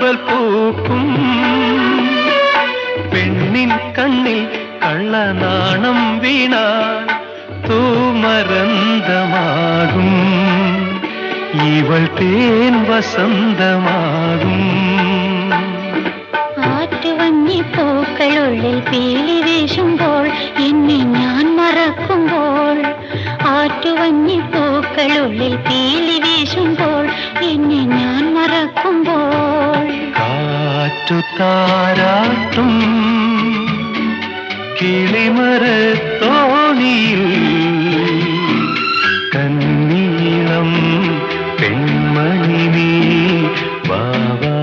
തൂവൽ പൂക്കും പെണ്ണിൻ കണ്ണിൽ കള്ളനാണം വീണാൽ തൂമരന്തമാകും ഇവൾ തേൻ വസന്തമാകും ആറ്റുവഞ്ഞി പൂക്കളുള്ളിൽ പീലി വീശുമ്പോൾ എന്നെ ഞാൻ മറക്കുമ്പോൾ ആറ്റുവഞ്ഞി പൂക്കളുള്ളിൽ പീലി വീശുമ്പോൾ എന്നെ ഞാൻ മറക്കുമ്പോൾ കാറ്റു താരാട്ടും കിളിമരത്തോണിയിൽ